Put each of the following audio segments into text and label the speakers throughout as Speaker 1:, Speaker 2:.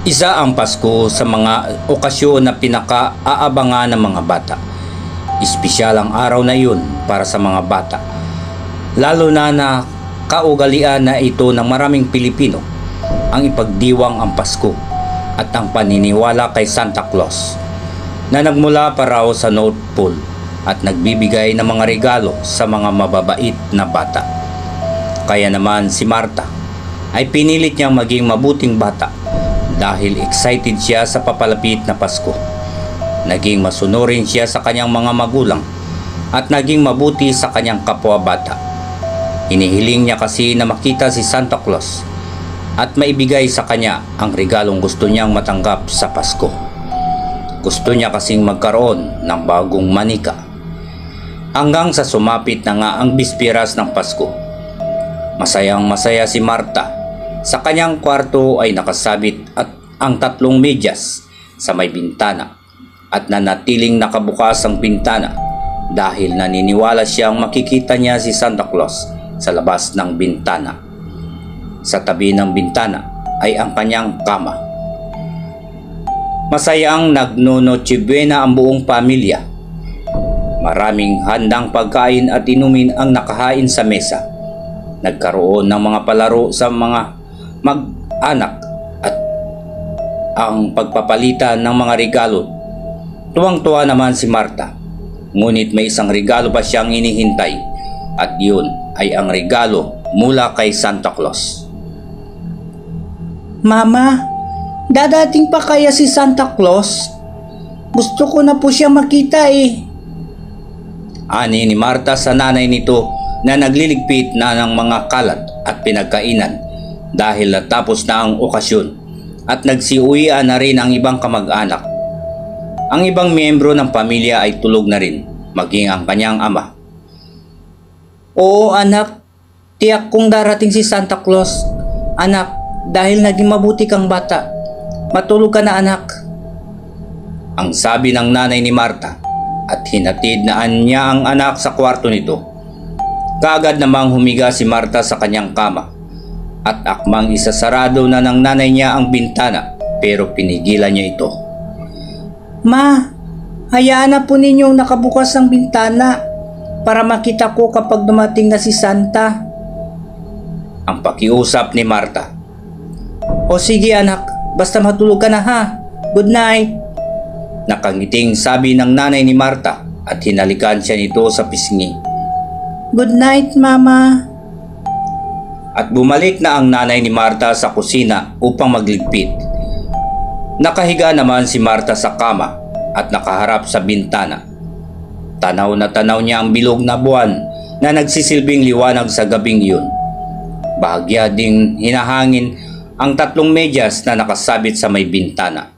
Speaker 1: Isa ang Pasko sa mga okasyon na pinaka-aabangan ng mga bata. Espesyal ang araw na iyon para sa mga bata, lalo na kaugalian na ito ng maraming Pilipino, ang ipagdiwang ang Pasko at ang paniniwala kay Santa Claus na nagmula pa raw sa North Pole at nagbibigay ng mga regalo sa mga mababait na bata. Kaya naman si Marta ay pinilit niyang maging mabuting bata dahil excited siya sa papalapit na Pasko. Naging masunurin siya sa kanyang mga magulang at naging mabuti sa kanyang kapwa bata. Hinihiling niya kasi na makita si Santa Claus at maibigay sa kanya ang regalong gusto niyang matanggap sa Pasko. Gusto niya kasing magkaroon ng bagong manika. Hanggang sa sumapit na nga ang bispiras ng Pasko. Masayang masaya si Marta. Sa kanyang kwarto ay nakasabit at ang 3 medyas sa may bintana at nanatiling nakabukas ang bintana dahil naniniwala siyang makikita niya si Santa Claus sa labas ng bintana. Sa tabi ng bintana ay ang kanyang kama. Masayang nagno-Noche Buena ang buong pamilya. Maraming handang pagkain at inumin ang nakahain sa mesa. Nagkaroon ng mga palaro sa mga mag-anak at ang pagpapalitan ng mga regalo. Tuwang-tuwa naman si Marta, ngunit may isang regalo pa siyang inihintay at yun ay ang regalo mula kay Santa Claus.
Speaker 2: Mama, dadating pa kaya si Santa Claus? Gusto ko na po siya makita eh.
Speaker 1: Ani ni Marta sa nanay nito na nagliligpit na ng mga kalat at pinagkainan dahil natapos na ang okasyon at nagsiuwian na rin ang ibang kamag-anak. Ang ibang miyembro ng pamilya ay tulog na rin, maging ang kanyang ama.
Speaker 2: Oo anak, tiyak kong darating si Santa Claus. Anak, dahil naging mabuti kang bata. Matulog ka na anak.
Speaker 1: Ang sabi ng nanay ni Marta at hinatid na niya ang anak sa kwarto nito. Kaagad namang humiga si Marta sa kanyang kama at akmang isasarado na ng nanay niya ang bintana pero pinigilan niya ito.
Speaker 2: Ma, hayaan na po ninyong nakabukas ang bintana para makita ko kapag dumating na si Santa.
Speaker 1: Ang pakiusap ni Marta.
Speaker 2: O sige anak, basta matulog ka na ha. Good night.
Speaker 1: Nakangiting sabi ng nanay ni Marta at hinalikan siya nito sa pisngi.
Speaker 2: Good night, Mama.
Speaker 1: At bumalik na ang nanay ni Marta sa kusina upang magligpit. Nakahiga naman si Marta sa kama at nakaharap sa bintana. Tanaw na tanaw niya ang bilog na buwan na nagsisilbing liwanag sa gabing iyon. Bahagya ding hinahangin ang 3 medyas na nakasabit sa may bintana.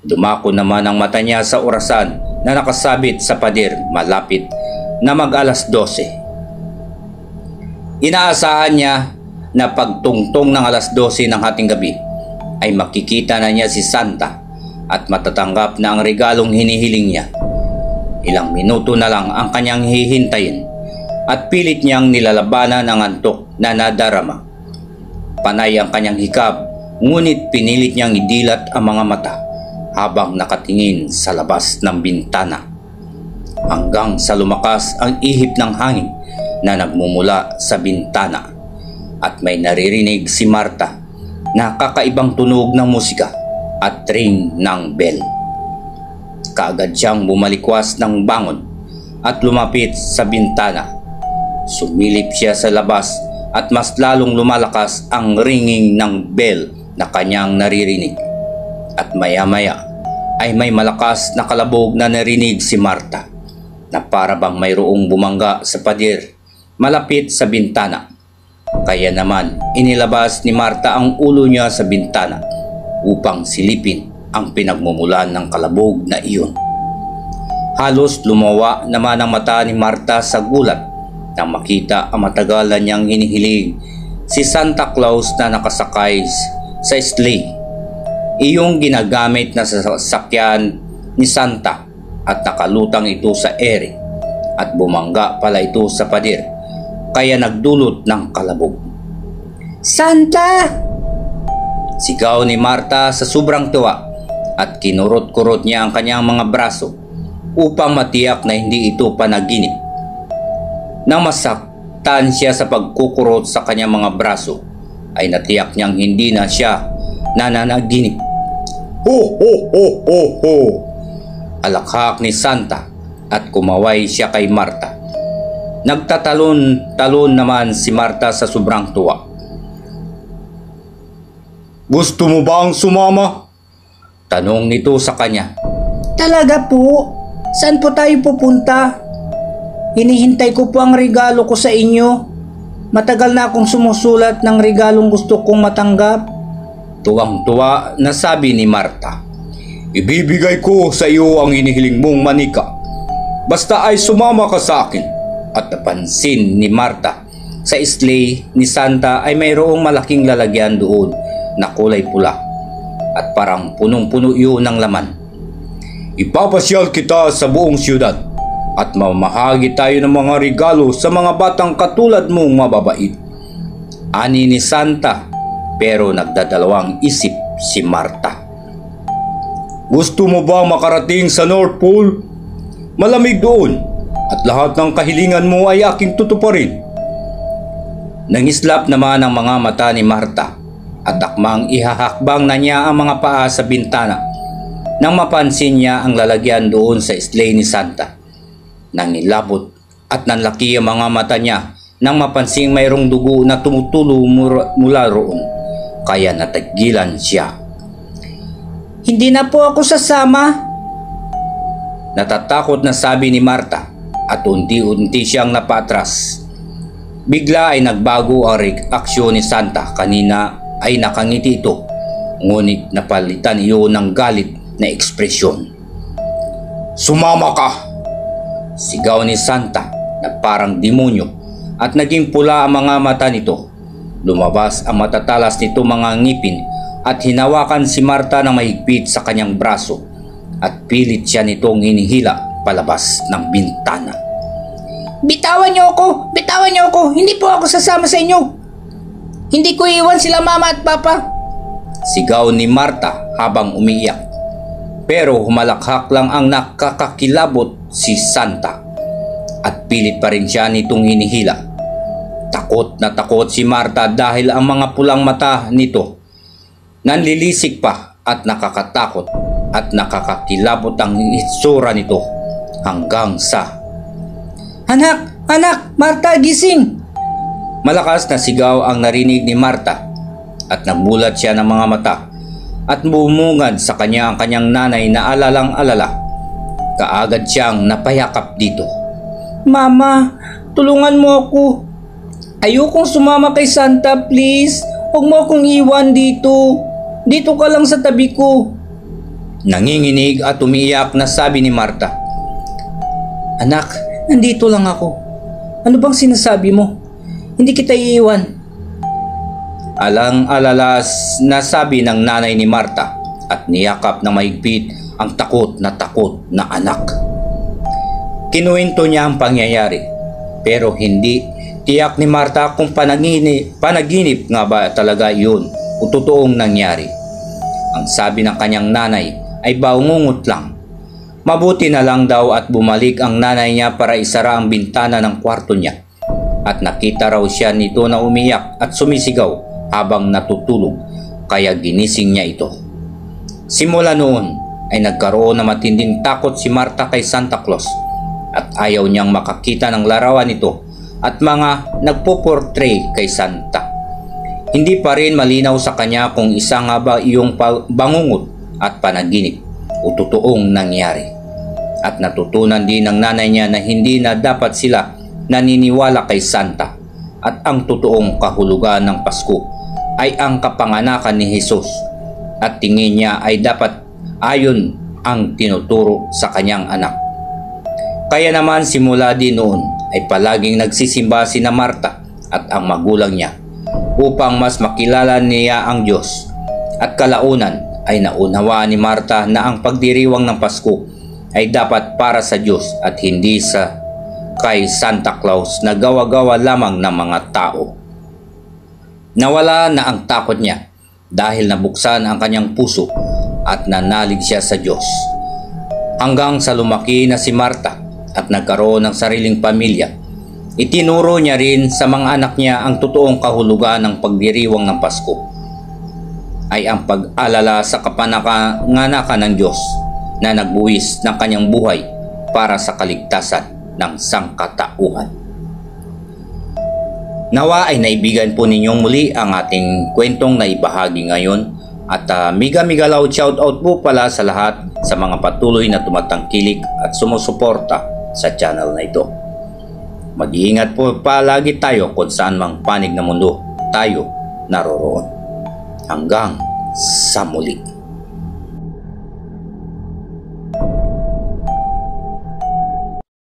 Speaker 1: Dumako naman ang mata niya sa orasan na nakasabit sa pader malapit na mag-alas 12. Inaasahan niya na pagtungtong ng alas 12 ng hating gabi ay makikita na niya si Santa at matatanggap na ang regalong hinihiling niya. Ilang minuto na lang ang kanyang hihintayin at pilit niyang nilalabanan ang antok na nadarama. Panay ang kanyang hikab, ngunit pinilit niyang idilat ang mga mata habang nakatingin sa labas ng bintana. Hanggang sa lumakas ang ihip ng hangin na nagmumula sa bintana at may naririnig si Marta na kakaibang tunog ng musika at ring ng bell. Kaagad siyang bumalikwas ng bangon at lumapit sa bintana. Sumilip siya sa labas at mas lalong lumalakas ang ringing ng bell na kanyang naririnig. At maya-maya ay may malakas na kalabog na narinig si Marta na para bang mayroong bumangga sa pader malapit sa bintana. Kaya naman inilabas ni Marta ang ulo niya sa bintana upang silipin ang pinagmumulan ng kalabog na iyon. Halos lumawa naman ang mata ni Marta sa gulat nang makita ang matagal na niyang hinihiling si Santa Claus na nakasakay sa sleigh. Iyong ginagamit na sasakyan ni Santa at nakalutang ito sa ere at bumangga pala ito sa pader kaya nagdulot ng kalabog.
Speaker 2: Santa!
Speaker 1: Sigaw ni Marta sa sobrang tuwa at kinurot-kurot niya ang kanyang mga braso upang matiyak na hindi ito panaginip. Nang masaktan siya sa pagkukurot sa kanyang mga braso, ay natiyak niyang hindi na siya nananaginip. Ho ho ho ho ho! Alakhak ni Santa at kumaway siya kay Marta. Nagtatalon-talon naman si Marta sa sobrang tuwa. Gusto mo bang sumama? Tanong nito sa kanya.
Speaker 2: Talaga po? Saan po tayo pupunta? Hinihintay ko po ang regalo ko sa inyo. Matagal na akong sumusulat ng regalong gusto kong matanggap.
Speaker 1: Tuwang-tuwa na sabi ni Marta. Ibibigay ko sa iyo ang hinihiling mong manika. Basta ay sumama ka sa akin. At napansin ni Marta sa sleigh ni Santa ay mayroong malaking lalagyan doon na kulay pula at parang punong-puno yun ng laman. Ipapasyal kita sa buong siyudad at mamahagi tayo ng mga regalo sa mga batang katulad mong mababait. Ani ni Santa, pero nagdadalawang isip si Marta. Gusto mo ba makarating sa North Pole? Malamig doon at lahat ng kahilingan mo ay aking tutuparin. Nangislap naman ang mga mata ni Marta at akmang ihahakbang na niya ang mga paa sa bintana nang mapansin niya ang lalagyan doon sa sleigh ni Santa. Nangilabot at nanlaki ang mga mata niya nang mapansing mayroong dugo na tumutulo mula roon, kaya natagilan siya.
Speaker 2: Hindi na po ako sasama.
Speaker 1: Natatakot na sabi ni Marta at unti-unti siyang napatras. Bigla ay nagbago ang reaksyon ni Santa. Kanina ay nakangiti ito, ngunit napalitan iyon ng galit na ekspresyon. Sumama ka! Sigaw ni Santa na parang demonyo at naging pula ang mga mata nito. Lumabas ang matatalas nito mga ngipin at hinawakan si Marta ng mahigpit sa kanyang braso at pilit siya nitong hinihila palabas ng bintana.
Speaker 2: Bitawan niyo ako! Bitawan niyo ako! Hindi po ako sasama sa inyo! Hindi ko iwan sila mama at papa!
Speaker 1: Sigaw ni Marta habang umiiyak. Pero humalakhak lang ang nakakakilabot si Santa at pilit pa rin siya nitong hinihila. Takot na takot si Marta dahil ang mga pulang mata nito nanlilisik pa at nakakatakot at nakakakilabot ang itsura nito hanggang sa
Speaker 2: Anak! Anak! Marta, gising!
Speaker 1: Malakas na sigaw ang narinig ni Marta at namulat siya ng mga mata at bumungad sa kanya ang kanyang nanay na alalang-alala. Kaagad siyang napayakap dito.
Speaker 2: Mama, tulungan mo ako. Ayokong sumama kay Santa, please. Huwag mo akong iwan dito. Dito ka lang sa tabi ko.
Speaker 1: Nanginginig at umiiyak na sabi ni Marta.
Speaker 2: Anak, nandito lang ako. Ano bang sinasabi mo? Hindi kita iiwan.
Speaker 1: Alang-alala na sabi ng nanay ni Marta at niyakap ng mahigpit ang takot na anak. Kinuwento niya ang pangyayari pero hindi tiyak ni Marta kung panaginip nga ba talaga yun o totoong nangyari. Ang sabi ng kanyang nanay ay baungungot lang. Mabuti na lang daw at bumalik ang nanay niya para isara ang bintana ng kwarto niya at nakita raw siya nito na umiyak at sumisigaw habang natutulog, kaya ginising niya ito. Simula noon ay nagkaroon na matinding takot si Marta kay Santa Claus at ayaw niyang makakita ng larawan nito at mga nagpo-portray kay Santa. Hindi pa rin malinaw sa kanya kung isa nga ba iyong bangungot at panaginip o totoong nangyari. At natutunan din ng nanay niya na hindi na dapat sila naniniwala kay Santa at ang totoong kahulugan ng Pasko ay ang kapanganakan ni Jesus at tingin niya ay dapat ayon ang tinuturo sa kanyang anak. Kaya naman simula din noon ay palaging nagsisimba sina Marta at ang magulang niya upang mas makilala niya ang Diyos, at kalaunan ay naunawaan ni Marta na ang pagdiriwang ng Pasko ay dapat para sa Diyos at hindi sa kay Santa Claus na gawa-gawa lamang ng mga tao. Nawala na ang takot niya dahil nabuksan ang kanyang puso at nanalig siya sa Diyos. Hanggang sa lumaki na si Marta at nagkaroon ng sariling pamilya, itinuro niya rin sa mga anak niya ang totoong kahulugan ng pagdiriwang ng Pasko ay ang pag-alala sa kapanganakan ng Diyos na nagbuwis ng kanyang buhay para sa kaligtasan ng sangkatauhan. Nawa ay naibigan po ninyong muli ang ating kwentong naibahagi ngayon at mega loud shoutout po pala sa lahat sa mga patuloy na tumatangkilik at sumusuporta sa channel na ito. Mag-iingat po palagi tayo kung saan mang panig na mundo tayo naroroon. Hanggang sa muli.